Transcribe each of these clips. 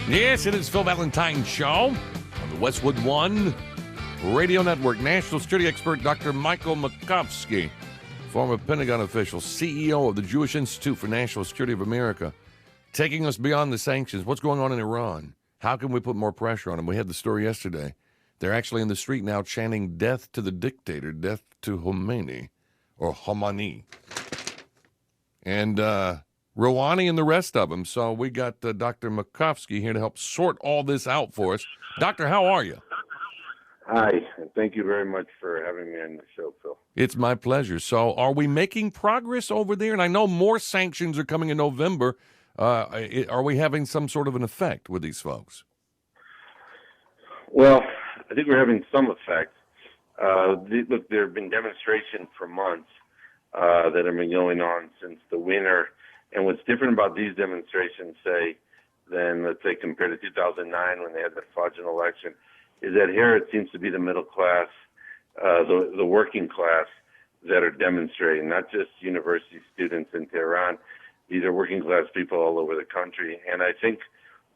Yes, it is Phil Valentine's show on the Westwood One Radio Network. National security expert Dr. Michael Makovsky, former Pentagon official, CEO of the Jewish Institute for National Security of America, taking us beyond the sanctions. What's going on in Iran? How can we put more pressure on them? We had the story yesterday. They're actually in the street now chanting death to the dictator, death to Khomeini, or Khomeini. And Rouhani and the rest of them. So we got Dr. Makovsky here to help sort all this out for us. Doctor, how are you? Hi, and thank you very much for having me on the show, Phil. It's my pleasure. So are we making progress over there? And I know more sanctions are coming in November. Are we having some sort of an effect with these folks? Well, I think we're having some effect. Look, there have been demonstrations for months that have been going on since the winter. And what's different about these demonstrations, say, than, let's say, compared to 2009 when they had the fraudulent election, is that here it seems to be the middle class, the working class that are demonstrating, not just university students in Tehran. These are working class people all over the country. And I think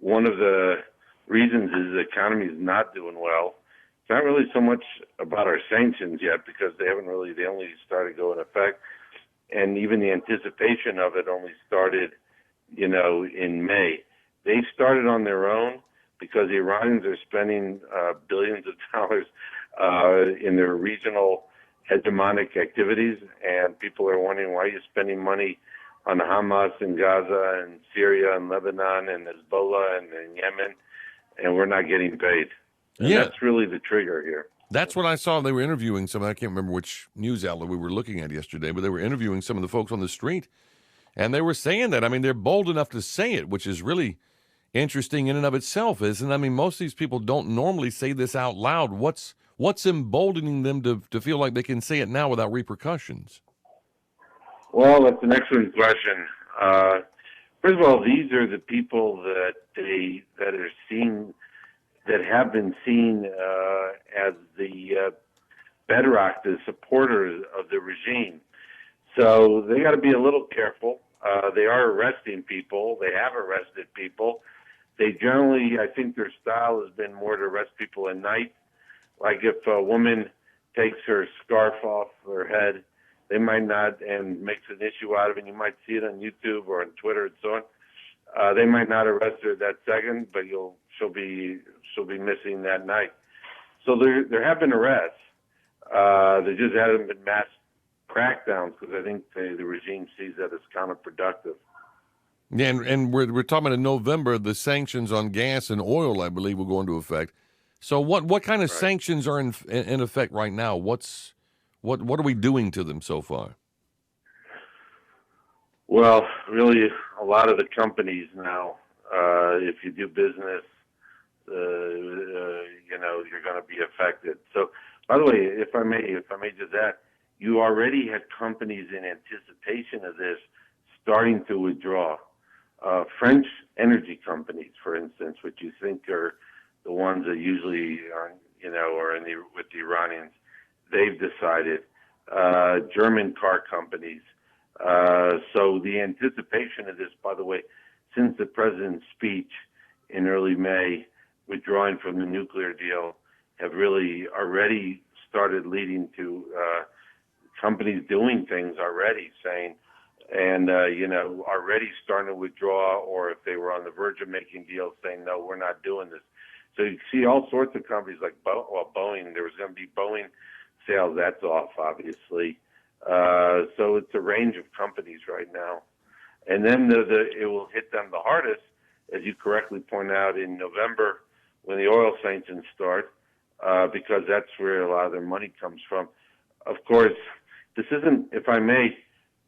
one of the reasons is the economy is not doing well. It's not really so much about our sanctions yet because they only started to go in effect. And even the anticipation of it only started, in May. They started on their own because the Iranians are spending billions of dollars in their regional hegemonic activities, and people are wondering why you're spending money on Hamas in Gaza and Syria and Lebanon and Hezbollah and in Yemen, and we're not getting paid. And that's really the trigger here. That's what I saw. They were interviewing some, I can't remember which news outlet we were looking at yesterday, but they were interviewing some of the folks on the street, and they were saying that. I mean, they're bold enough to say it, which is really interesting in and of itself, isn't it? I mean, most of these people don't normally say this out loud. What's emboldening them to feel like they can say it now without repercussions? Well, that's an excellent question. First of all, these are the people that have been seen as the bedrock, the supporters of the regime. So they got to be a little careful. They are arresting people. They have arrested people. They generally, I think their style has been more to arrest people at night. Like if a woman takes her scarf off her head, they might not, and makes an issue out of it, and you might see it on YouTube or on Twitter and so on. They might not arrest her that second, but she'll be missing that night. So there have been arrests. There just haven't been mass crackdowns because I think the regime sees that as counterproductive. Yeah, and we're talking about in November, the sanctions on gas and oil, I believe, will go into effect. So what kind of sanctions are in effect right now? What are we doing to them so far? Well, really, a lot of the companies now, if you do business, you're going to be affected. So, by the way, if I may just add, you already had companies in anticipation of this starting to withdraw. French energy companies, for instance, which you think are the ones that usually are with the Iranians, they've decided. German car companies. So the anticipation of this, by the way, since the president's speech in early May, withdrawing from the nuclear deal, have really already started leading to companies doing things already, saying, and already starting to withdraw, or if they were on the verge of making deals, saying, no, we're not doing this. So you see all sorts of companies like Boeing. There was going to be Boeing sales. That's off, obviously. So it's a range of companies right now. And then it will hit them the hardest, as you correctly point out, in November when the oil sanctions start, because that's where a lot of their money comes from. Of course, this isn't, if I may,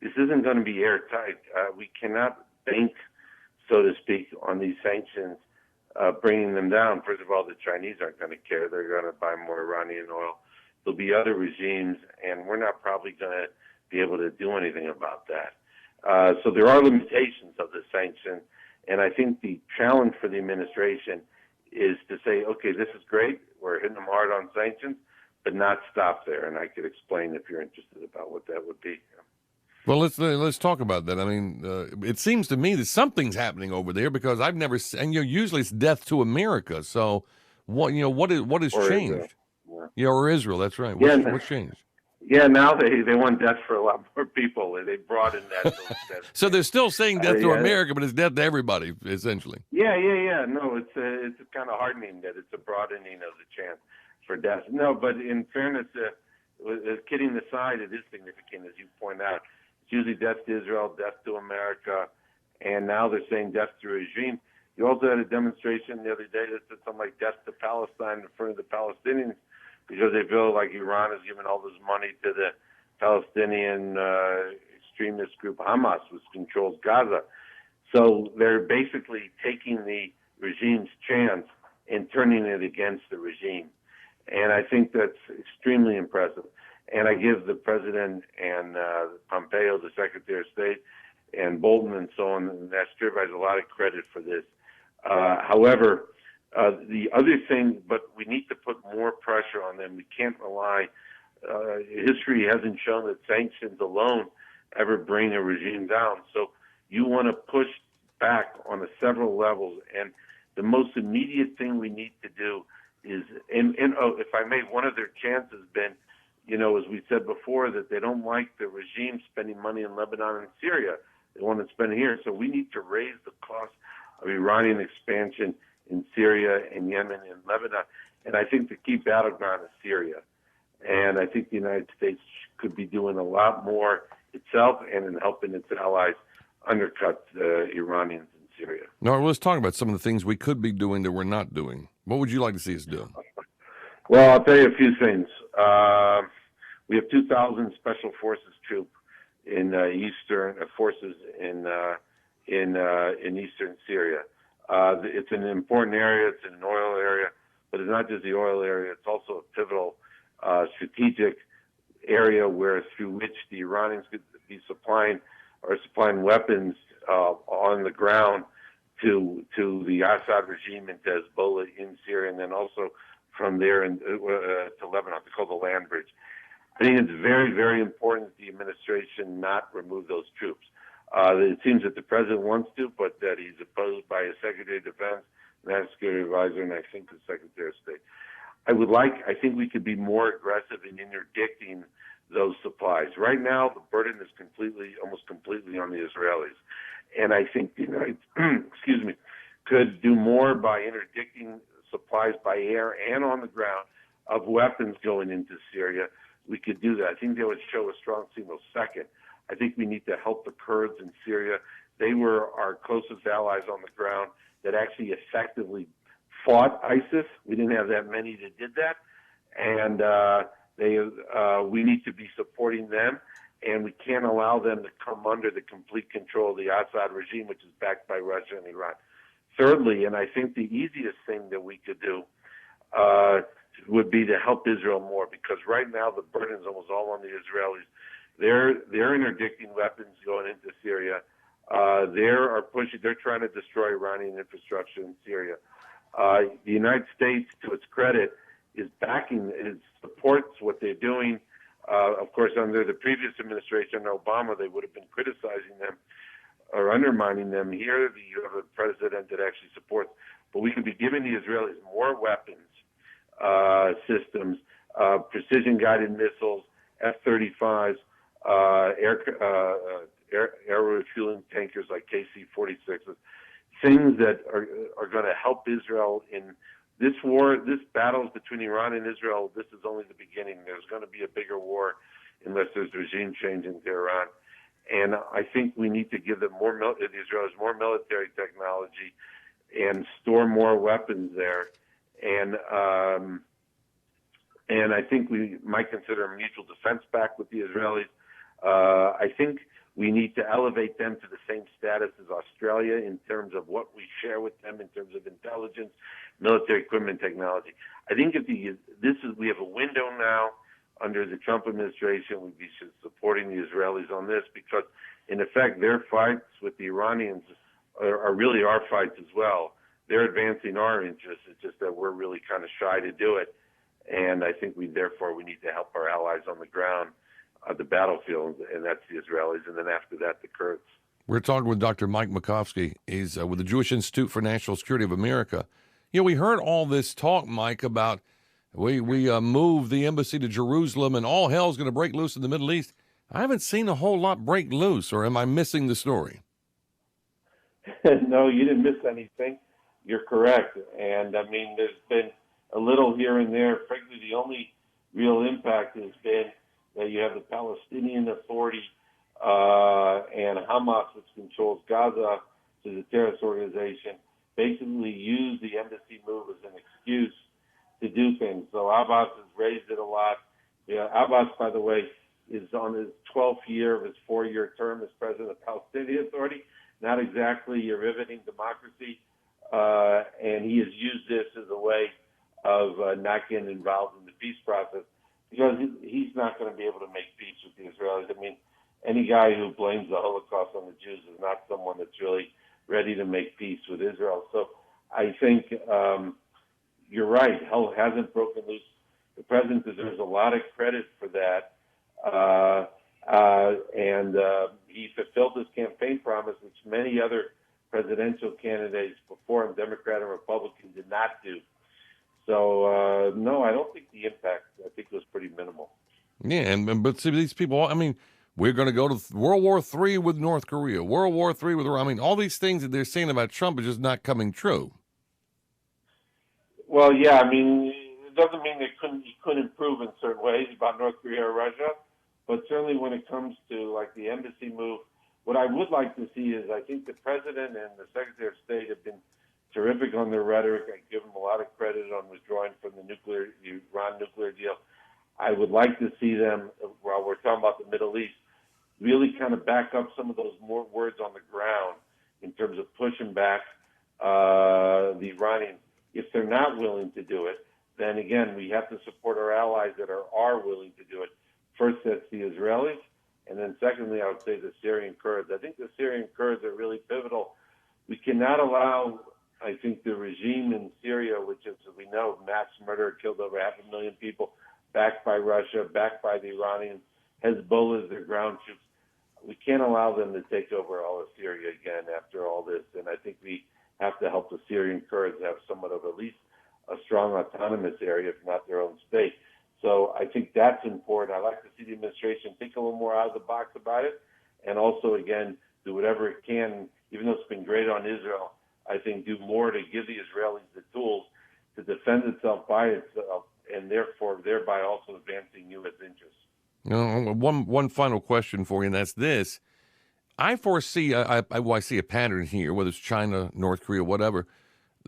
this isn't going to be airtight. We cannot bank, so to speak, on these sanctions bringing them down. First of all, the Chinese aren't going to care. They're going to buy more Iranian oil. There'll be other regimes, and we're not probably going to be able to do anything about that. So there are limitations of the sanction, and I think the challenge for the administration is to say, okay, this is great. We're hitting them hard on sanctions, but not stop there. And I could explain if you're interested about what that would be. Well, let's talk about that. I mean, it seems to me that something's happening over there because I've never seen, and usually it's death to America. So what has or Israel. changed? Yeah, or Israel. That's right. Yeah, What's changed? yeah. Now they want death for a lot more people. They broadened that. So they're still saying death to Yeah, America, but it's death to everybody essentially. yeah. No, it's kind of hardening that it's a broadening of the chance for death. No, but in fairness, kidding aside, it is significant, as you point out. It's usually death to Israel, death to America, and now they're saying death to regime. You also had a demonstration the other day that said something like death to Palestine in front of the Palestinians because they feel like Iran is giving all this money to the Palestinian extremist group Hamas, which controls Gaza. So they're basically taking the regime's chance and turning it against the regime. And I think that's extremely impressive. And I give the president and Pompeo, the Secretary of State, and Bolton and so on, and that strip has a lot of credit for this. However, the other thing, but we need to put more pressure on them. We can't rely. History hasn't shown that sanctions alone ever bring a regime down. So you want to push back on several levels. And the most immediate thing we need to do is, if I may, one of their chants has been, as we said before, that they don't like the regime spending money in Lebanon and Syria. They want to spend it here. So we need to raise the cost of Iranian expansion in Syria and Yemen and Lebanon. And I think the key battleground is Syria. And I think the United States could be doing a lot more itself and in helping its allies undercut the Iranians in Syria. Now, let's talk about some of the things we could be doing that we're not doing. What would you like to see us do? Well, I'll tell you a few things. We have 2,000 Special Forces troops in Eastern forces in Eastern Syria. It's an important area. It's an oil area, but it's not just the oil area. It's also a pivotal strategic area through which the Iranians could be supplying weapons on the ground to the Assad regime and to Hezbollah in Syria, and then also from there to Lebanon. They call the land bridge. I think it's very, very important that the administration not remove those troops. It seems that the president wants to, but that he's opposed by his Secretary of Defense, National Security Advisor, and I think the Secretary of State. I think we could be more aggressive in interdicting those supplies. Right now, the burden is almost completely on the Israelis. And I think the United could do more by interdicting supplies by air and on the ground of weapons going into Syria. We could do that. I think that would show a strong signal. Second, I think we need to help the Kurds in Syria. They were our closest allies on the ground that actually effectively fought ISIS. We didn't have that many that did that. And we need to be supporting them, and we can't allow them to come under the complete control of the Assad regime, which is backed by Russia and Iran. Thirdly, and I think the easiest thing that we could do would be to help Israel more, because right now the burden is almost all on the Israelis. They're interdicting weapons going into Syria. They're trying to destroy Iranian infrastructure in Syria. The United States, to its credit, is backing, it supports what they're doing. Of course, under the previous administration, Obama, they would have been criticizing them or undermining them. Here, you have a president that actually supports. But we could be giving the Israelis more weapons systems, precision-guided missiles, F-35s, air refueling tankers like KC-46s, things that are going to help Israel in this war. This battle is between Iran and Israel. This is only the beginning. There's going to be a bigger war unless there's regime change in Tehran. And I think we need to give them the Israelis more military technology and store more weapons there. And I think we might consider a mutual defense pact with the Israelis. I think we need to elevate them to the same status as Australia in terms of what we share with them in terms of intelligence, military equipment, technology. I think we have a window now under the Trump administration. We'd be supporting the Israelis on this because, in effect, their fights with the Iranians are really our fights as well. They're advancing our interests. It's just that we're really kind of shy to do it. And I think therefore we need to help our allies on the ground the battlefield, and that's the Israelis, and then after that, the Kurds. We're talking with Dr. Mike Makovsky. He's with the Jewish Institute for National Security of America. You know, we heard all this talk, Mike, about we move the embassy to Jerusalem and all hell's going to break loose in the Middle East. I haven't seen a whole lot break loose, or am I missing the story? No, you didn't miss anything. You're correct. And, I mean, there's been a little here and there. Frankly, the only real impact has been that you have the Palestinian Authority and Hamas, which controls Gaza, to the terrorist organization, basically use the embassy move as an excuse to do things. So Abbas has raised it a lot. Yeah, Abbas, by the way, is on his 12th year of his 4-year term as president of the Palestinian Authority. Not exactly a riveting democracy, and he has used this as a way of not getting involved in the peace process because he's not going to be able to make peace with the Israelis. I mean, any guy who blames the Holocaust on the Jews is not someone that's really ready to make peace with Israel. So I think you're right. Hell hasn't broken loose. The president deserves a lot of credit for that. And he fulfilled his campaign promise, which many other presidential candidates before him, Democrat and Republican, did not do. So, no, I don't think the impact, I think, was pretty minimal. Yeah, but see, these people, I mean, we're going to go to World War III with North Korea, World War III with Iran. I mean, all these things that they're saying about Trump are just not coming true. Well, yeah, I mean, it doesn't mean he couldn't improve in certain ways about North Korea or Russia, but certainly when it comes to, like, the embassy move, what I would like to see is I think the president and the Secretary of State have been terrific on their rhetoric. I give them a lot of credit on withdrawing from the Iran nuclear deal. I would like to see them, while we're talking about the Middle East, really kind of back up some of those more words on the ground in terms of pushing back the Iranians. If they're not willing to do it, then again, we have to support our allies that are willing to do it. First, that's the Israelis, and then secondly, I would say the Syrian Kurds. I think the Syrian Kurds are really pivotal. We cannot allow, I think, the regime in Syria, which is, as we know, mass murder, killed over 500,000 people, backed by Russia, backed by the Iranians, Hezbollah is their ground troops. We can't allow them to take over all of Syria again after all this, and I think we have to help the Syrian Kurds have somewhat of at least a strong autonomous area, if not their own state. So I think that's important. I'd like to see the administration think a little more out of the box about it, and also, again, do whatever it can, even though it's been great on Israel, I think do more to give the Israelis the tools to defend itself by itself, and therefore thereby also advancing U.S. interests. One final question for you, and that's this. I foresee, I see a pattern here, whether it's China, North Korea, whatever,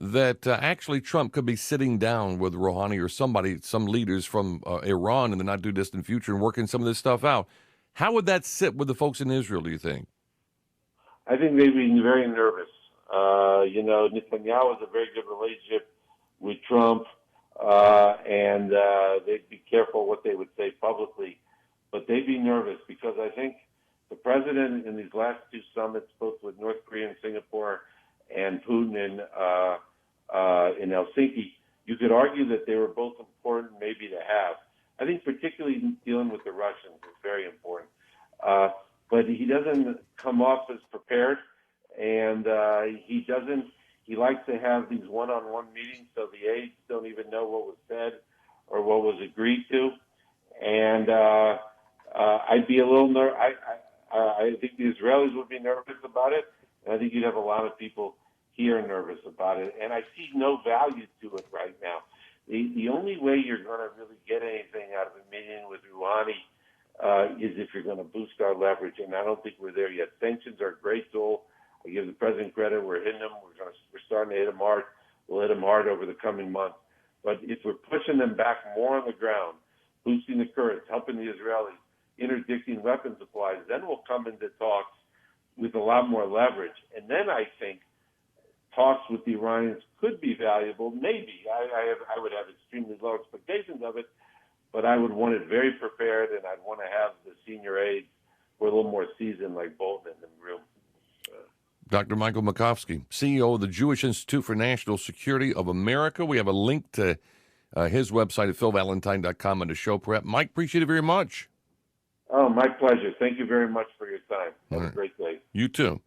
that actually Trump could be sitting down with Rouhani or somebody, some leaders from Iran in the not-too-distant future and working some of this stuff out. How would that sit with the folks in Israel, do you think? I think they'd be very nervous. Netanyahu has a very good relationship with Trump, and they'd be careful what they would say publicly. But they'd be nervous because I think the president in these last two summits, both with North Korea and Singapore and Putin in Helsinki, you could argue that they were both important maybe to have. I think particularly dealing with the Russians is very important. But he doesn't come off as prepared, and he likes to have these one-on-one meetings so the aides don't even know what was said or what was agreed to. And I'd be a little nervous. I think the Israelis would be nervous about it, and I think you'd have a lot of people here nervous about it. And I see no value to it right now. The only way you're going to really get anything out of a meeting with Rouhani is if you're going to boost our leverage, and I don't think we're there yet. Sanctions are a great tool. I give the president credit. We're hitting them. We're starting to hit them hard. We'll hit them hard over the coming months. But if we're pushing them back more on the ground, boosting the Kurds, helping the Israelis, interdicting weapon supplies, then we'll come into talks with a lot more leverage. And then I think talks with the Iranians could be valuable. Maybe. I would have extremely low expectations of it, but I would want it very prepared, and I'd want to have the senior aides who are a little more seasoned like Bolton in the room. Dr. Michael Makovsky, CEO of the Jewish Institute for National Security of America. We have a link to his website at philvalentine.com under show prep. Mike, appreciate it very much. Oh, my pleasure. Thank you very much for your time. Have All a right. great day. You too.